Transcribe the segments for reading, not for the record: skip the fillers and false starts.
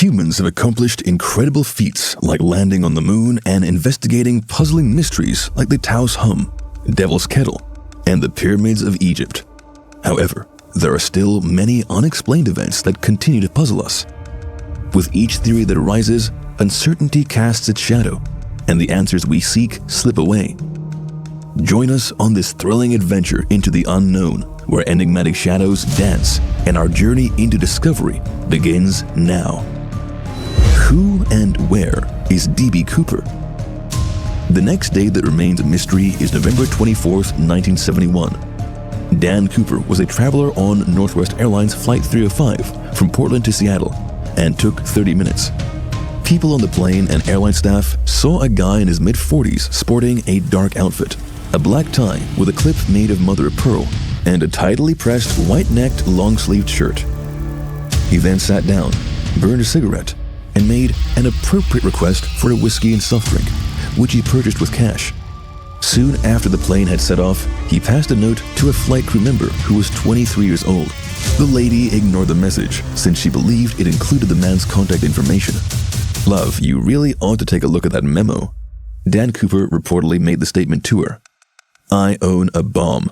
Humans have accomplished incredible feats like landing on the moon and investigating puzzling mysteries like the Taos Hum, Devil's Kettle, and the Pyramids of Egypt. However, there are still many unexplained events that continue to puzzle us. With each theory that arises, uncertainty casts its shadow, and the answers we seek slip away. Join us on this thrilling adventure into the unknown, where enigmatic shadows dance, and our journey into discovery begins now. Who and where is DB Cooper? The next day that remains a mystery is November 24th, 1971. Dan Cooper was a traveler on Northwest Airlines Flight 305 from Portland to Seattle and took 30 minutes. People on the plane and airline staff saw a guy in his mid-40s sporting a dark outfit, a black tie with a clip made of mother of pearl, and a tidily pressed white-necked long-sleeved shirt. He then sat down, burned a cigarette, and made an appropriate request for a whiskey and soft drink, which he purchased with cash. Soon after the plane had set off, he passed a note to a flight crew member who was 23 years old. The lady ignored the message since she believed it included the man's contact information. "Love, you really ought to take a look at that memo." Dan Cooper reportedly made the statement to her. "I own a bomb."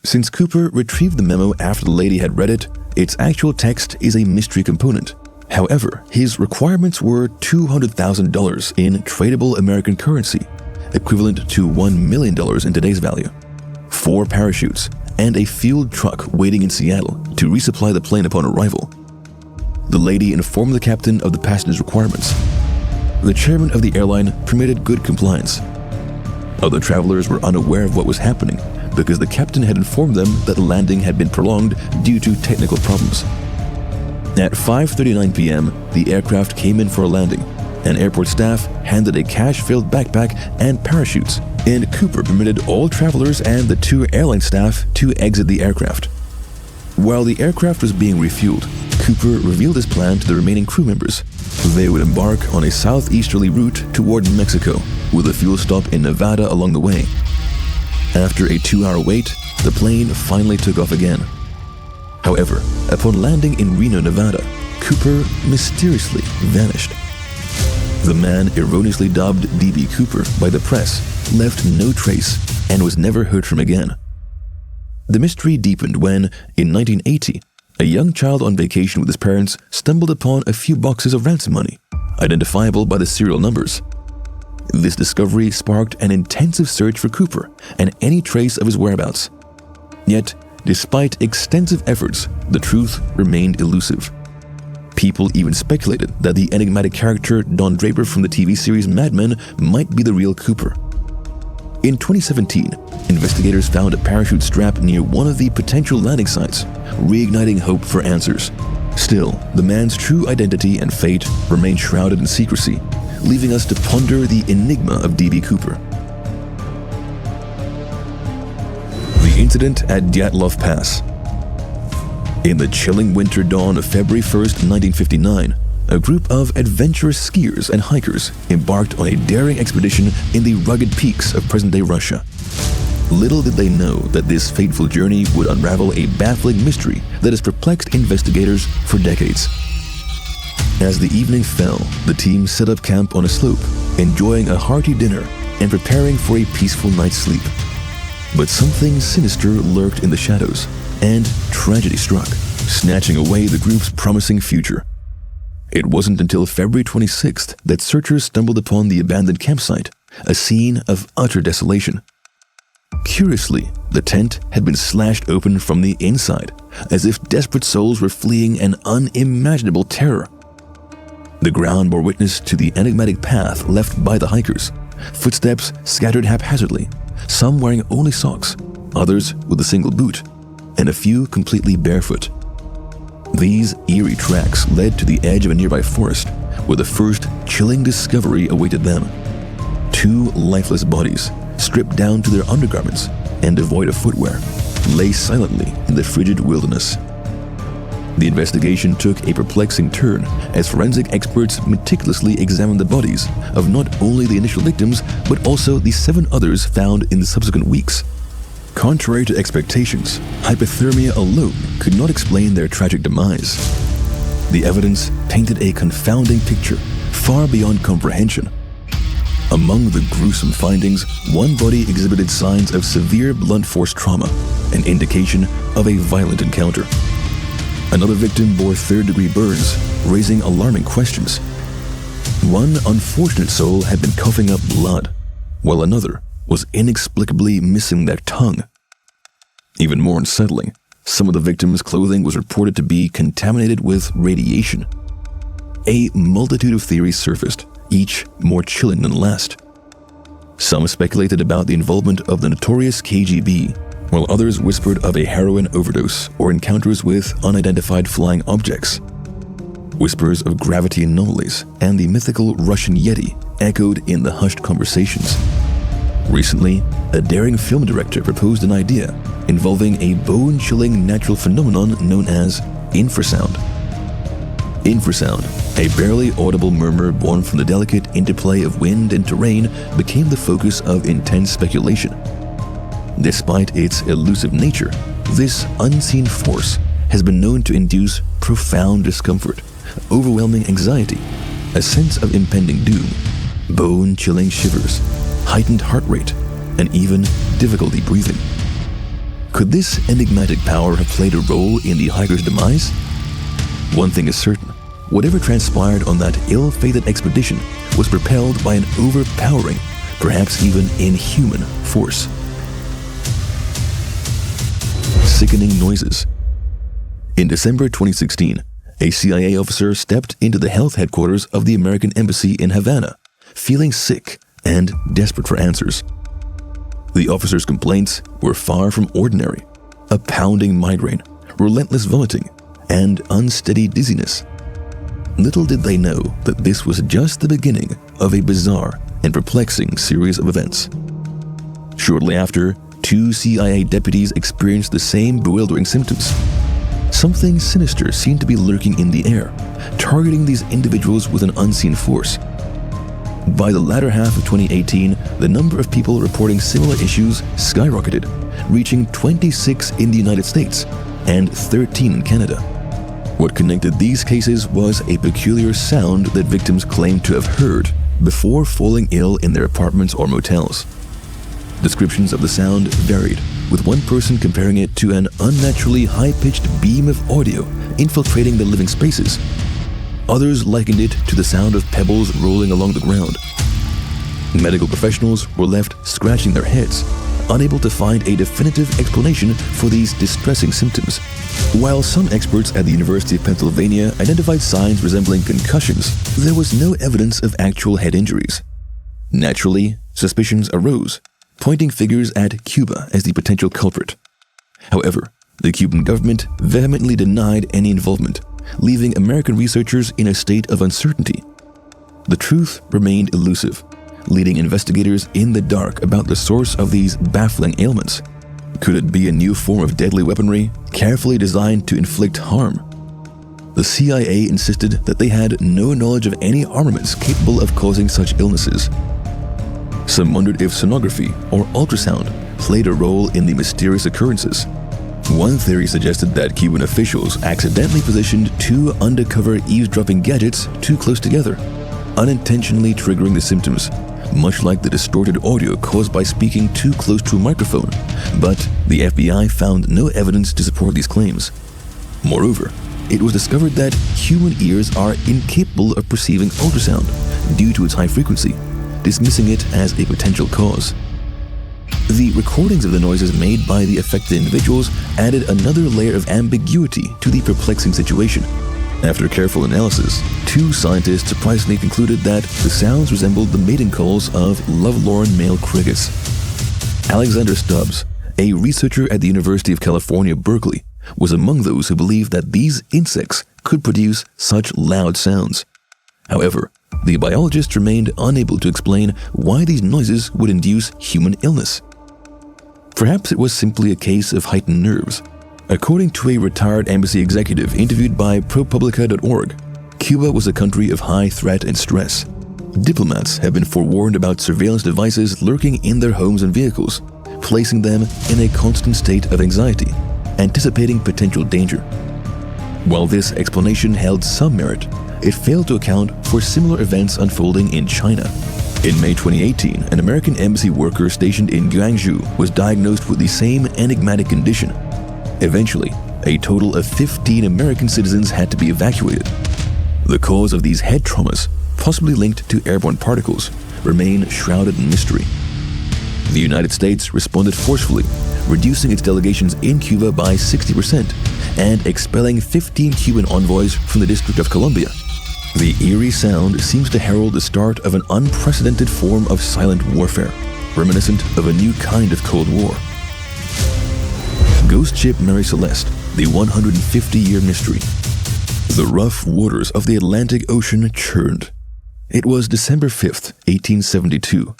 Since Cooper retrieved the memo after the lady had read it, its actual text is a mystery component. However, his requirements were $200,000 in tradable American currency, equivalent to $1 million in today's value, 4 parachutes, and a fueled truck waiting in Seattle to resupply the plane upon arrival. The lady informed the captain of the passenger's requirements. The chairman of the airline permitted good compliance. Other travelers were unaware of what was happening because the captain had informed them that the landing had been prolonged due to technical problems. At 5:39 p.m., the aircraft came in for a landing, and airport staff handed a cash-filled backpack and parachutes, and Cooper permitted all travelers and the 2 airline staff to exit the aircraft. While the aircraft was being refueled, Cooper revealed his plan to the remaining crew members. They would embark on a southeasterly route toward Mexico, with a fuel stop in Nevada along the way. After a 2-hour wait, the plane finally took off again. However, upon landing in Reno, Nevada, Cooper mysteriously vanished. The man erroneously dubbed DB Cooper by the press left no trace and was never heard from again. The mystery deepened when, in 1980, a young child on vacation with his parents stumbled upon a few boxes of ransom money, identifiable by the serial numbers. This discovery sparked an intensive search for Cooper and any trace of his whereabouts. Yet, despite extensive efforts, the truth remained elusive. People even speculated that the enigmatic character Don Draper from the TV series Mad Men might be the real Cooper. In 2017, investigators found a parachute strap near one of the potential landing sites, reigniting hope for answers. Still, the man's true identity and fate remain shrouded in secrecy, leaving us to ponder the enigma of DB Cooper. The incident at Dyatlov Pass. In the chilling winter dawn of February 1st, 1959, a group of adventurous skiers and hikers embarked on a daring expedition in the rugged peaks of present-day Russia. Little did they know that this fateful journey would unravel a baffling mystery that has perplexed investigators for decades. As the evening fell, the team set up camp on a slope, enjoying a hearty dinner and preparing for a peaceful night's sleep. But something sinister lurked in the shadows, and tragedy struck, snatching away the group's promising future. It wasn't until February 26th that searchers stumbled upon the abandoned campsite, a scene of utter desolation. Curiously, the tent had been slashed open from the inside, as if desperate souls were fleeing an unimaginable terror. The ground bore witness to the enigmatic path left by the hikers, footsteps scattered haphazardly, some wearing only socks, others with a single boot, and a few completely barefoot. These eerie tracks led to the edge of a nearby forest, where the first chilling discovery awaited them. 2 lifeless bodies, stripped down to their undergarments and devoid of footwear, lay silently in the frigid wilderness. The investigation took a perplexing turn as forensic experts meticulously examined the bodies of not only the initial victims, but also the 7 others found in the subsequent weeks. Contrary to expectations, hypothermia alone could not explain their tragic demise. The evidence painted a confounding picture far beyond comprehension. Among the gruesome findings, one body exhibited signs of severe blunt force trauma, an indication of a violent encounter. Another victim bore third-degree burns, raising alarming questions. One unfortunate soul had been coughing up blood, while another was inexplicably missing their tongue. Even more unsettling, some of the victims' clothing was reported to be contaminated with radiation. A multitude of theories surfaced, each more chilling than the last. Some speculated about the involvement of the notorious KGB, while others whispered of a heroin overdose or encounters with unidentified flying objects. Whispers of gravity anomalies and the mythical Russian Yeti echoed in the hushed conversations. Recently, a daring film director proposed an idea involving a bone-chilling natural phenomenon known as infrasound. Infrasound, a barely audible murmur born from the delicate interplay of wind and terrain, became the focus of intense speculation. Despite its elusive nature, this unseen force has been known to induce profound discomfort, overwhelming anxiety, a sense of impending doom, bone-chilling shivers, heightened heart rate, and even difficulty breathing. Could this enigmatic power have played a role in the hiker's demise? One thing is certain. Whatever transpired on that ill-fated expedition was propelled by an overpowering, perhaps even inhuman, force. Sickening noises. In December 2016, a CIA officer stepped into the health headquarters of the American Embassy in Havana, feeling sick and desperate for answers. The officer's complaints were far from ordinary: a pounding migraine, relentless vomiting, and unsteady dizziness. Little did they know that this was just the beginning of a bizarre and perplexing series of events. Shortly after, 2 CIA deputies experienced the same bewildering symptoms. Something sinister seemed to be lurking in the air, targeting these individuals with an unseen force. By the latter half of 2018, the number of people reporting similar issues skyrocketed, reaching 26 in the United States and 13 in Canada. What connected these cases was a peculiar sound that victims claimed to have heard before falling ill in their apartments or motels. Descriptions of the sound varied, with one person comparing it to an unnaturally high-pitched beam of audio infiltrating the living spaces. Others likened it to the sound of pebbles rolling along the ground. Medical professionals were left scratching their heads, unable to find a definitive explanation for these distressing symptoms. While some experts at the University of Pennsylvania identified signs resembling concussions, there was no evidence of actual head injuries. Naturally, suspicions arose, pointing figures at Cuba as the potential culprit. However, the Cuban government vehemently denied any involvement, leaving American researchers in a state of uncertainty. The truth remained elusive, leading investigators in the dark about the source of these baffling ailments. Could it be a new form of deadly weaponry, carefully designed to inflict harm? The CIA insisted that they had no knowledge of any armaments capable of causing such illnesses. Some wondered if sonography or ultrasound played a role in the mysterious occurrences. One theory suggested that Cuban officials accidentally positioned 2 undercover eavesdropping gadgets too close together, unintentionally triggering the symptoms, much like the distorted audio caused by speaking too close to a microphone. But the FBI found no evidence to support these claims. Moreover, it was discovered that human ears are incapable of perceiving ultrasound due to its high frequency, dismissing it as a potential cause. The recordings of the noises made by the affected individuals added another layer of ambiguity to the perplexing situation. After careful analysis, 2 scientists surprisingly concluded that the sounds resembled the mating calls of lovelorn male crickets. Alexander Stubbs, a researcher at the University of California, Berkeley, was among those who believed that these insects could produce such loud sounds. However, the biologist remained unable to explain why these noises would induce human illness. Perhaps it was simply a case of heightened nerves. According to a retired embassy executive interviewed by ProPublica.org, Cuba was a country of high threat and stress. Diplomats have been forewarned about surveillance devices lurking in their homes and vehicles, placing them in a constant state of anxiety, anticipating potential danger. While this explanation held some merit, it failed to account for similar events unfolding in China. In May 2018, an American embassy worker stationed in Guangzhou was diagnosed with the same enigmatic condition. Eventually, a total of 15 American citizens had to be evacuated. The cause of these head traumas, possibly linked to airborne particles, remain shrouded in mystery. The United States responded forcefully, reducing its delegations in Cuba by 60% and expelling 15 Cuban envoys from the District of Columbia. The eerie sound seems to herald the start of an unprecedented form of silent warfare, reminiscent of a new kind of Cold War. Ghost ship Mary Celeste, the 150-year mystery. The rough waters of the Atlantic Ocean churned. It was December 5th, 1872.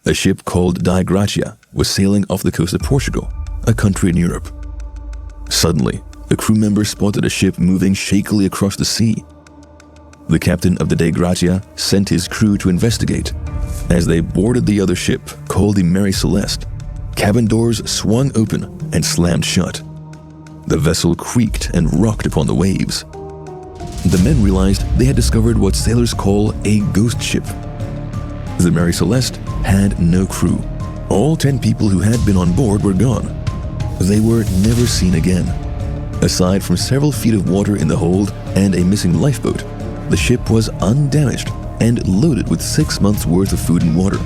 A ship called Dyatlov was sailing off the coast of Portugal, a country in Europe. Suddenly, a crew member spotted a ship moving shakily across the sea. The captain of the Dyatlov sent his crew to investigate. As they boarded the other ship, called the Mary Celeste, cabin doors swung open and slammed shut. The vessel creaked and rocked upon the waves. The men realized they had discovered what sailors call a ghost ship. The Mary Celeste had no crew. All 10 people who had been on board were gone. They were never seen again. Aside from several feet of water in the hold and a missing lifeboat, the ship was undamaged and loaded with 6 months' worth of food and water.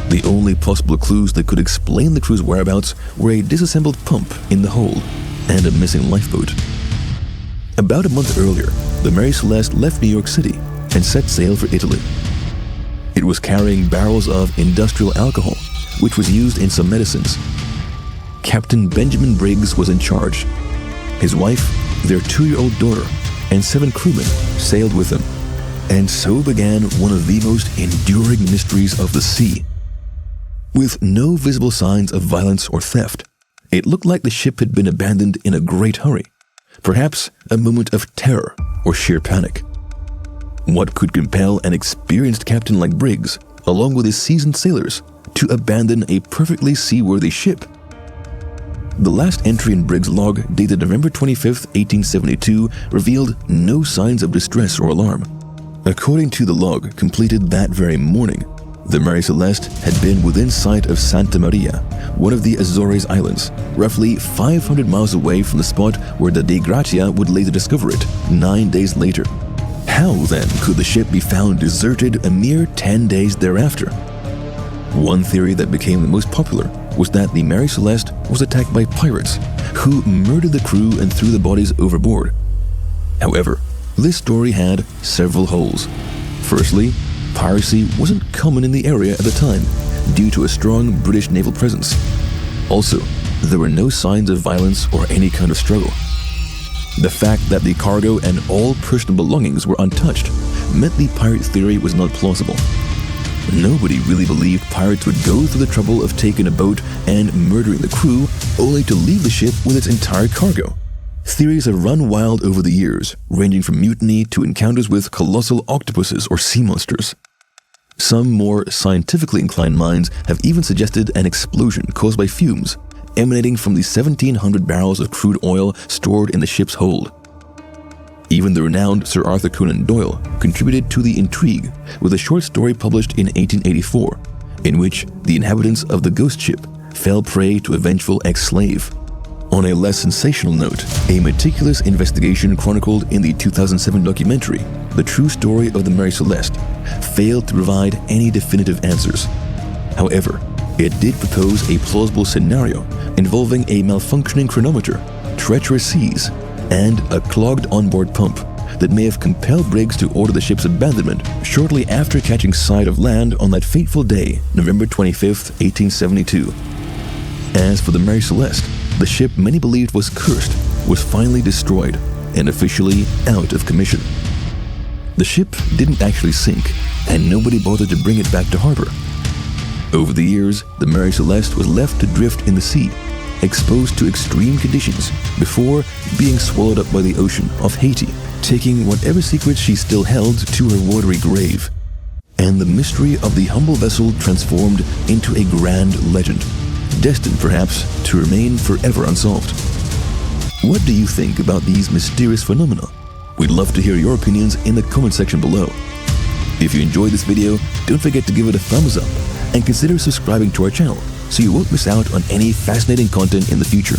The only possible clues that could explain the crew's whereabouts were a disassembled pump in the hold and a missing lifeboat. About a month earlier, the Mary Celeste left New York City and set sail for Italy. It was carrying barrels of industrial alcohol, which was used in some medicines. Captain Benjamin Briggs was in charge. His wife, their 2-year-old daughter, and 7 crewmen sailed with him. And so began one of the most enduring mysteries of the sea. With no visible signs of violence or theft, it looked like the ship had been abandoned in a great hurry, perhaps a moment of terror or sheer panic. What could compel an experienced captain like Briggs, along with his seasoned sailors, to abandon a perfectly seaworthy ship? The last entry in Briggs' log, dated November 25, 1872, revealed no signs of distress or alarm. According to the log completed that very morning, the Mary Celeste had been within sight of Santa Maria, one of the Azores Islands, roughly 500 miles away from the spot where the Dyatlov would later discover it 9 days later. How, then, could the ship be found deserted a mere 10 days thereafter? One theory that became the most popular was that the Mary Celeste was attacked by pirates, who murdered the crew and threw the bodies overboard. However, this story had several holes. Firstly, piracy wasn't common in the area at the time, due to a strong British naval presence. Also, there were no signs of violence or any kind of struggle. The fact that the cargo and all personal belongings were untouched meant the pirate theory was not plausible. Nobody really believed pirates would go through the trouble of taking a boat and murdering the crew, only to leave the ship with its entire cargo. Theories have run wild over the years, ranging from mutiny to encounters with colossal octopuses or sea monsters. Some more scientifically inclined minds have even suggested an explosion caused by fumes emanating from the 1,700 barrels of crude oil stored in the ship's hold. Even the renowned Sir Arthur Conan Doyle contributed to the intrigue with a short story published in 1884, in which the inhabitants of the ghost ship fell prey to a vengeful ex-slave. On a less sensational note, a meticulous investigation chronicled in the 2007 documentary, The True Story of the Mary Celeste, failed to provide any definitive answers. However, it did propose a plausible scenario involving a malfunctioning chronometer, treacherous seas, and a clogged onboard pump that may have compelled Briggs to order the ship's abandonment shortly after catching sight of land on that fateful day, November 25, 1872. As for the Mary Celeste, the ship many believed was cursed was finally destroyed and officially out of commission. The ship didn't actually sink, and nobody bothered to bring it back to harbor. Over the years, the Mary Celeste was left to drift in the sea, exposed to extreme conditions before being swallowed up by the ocean off Haiti, taking whatever secrets she still held to her watery grave. And the mystery of the humble vessel transformed into a grand legend, destined perhaps to remain forever unsolved. What do you think about these mysterious phenomena? We'd love to hear your opinions in the comment section below. If you enjoyed this video, don't forget to give it a thumbs up and consider subscribing to our channel so you won't miss out on any fascinating content in the future.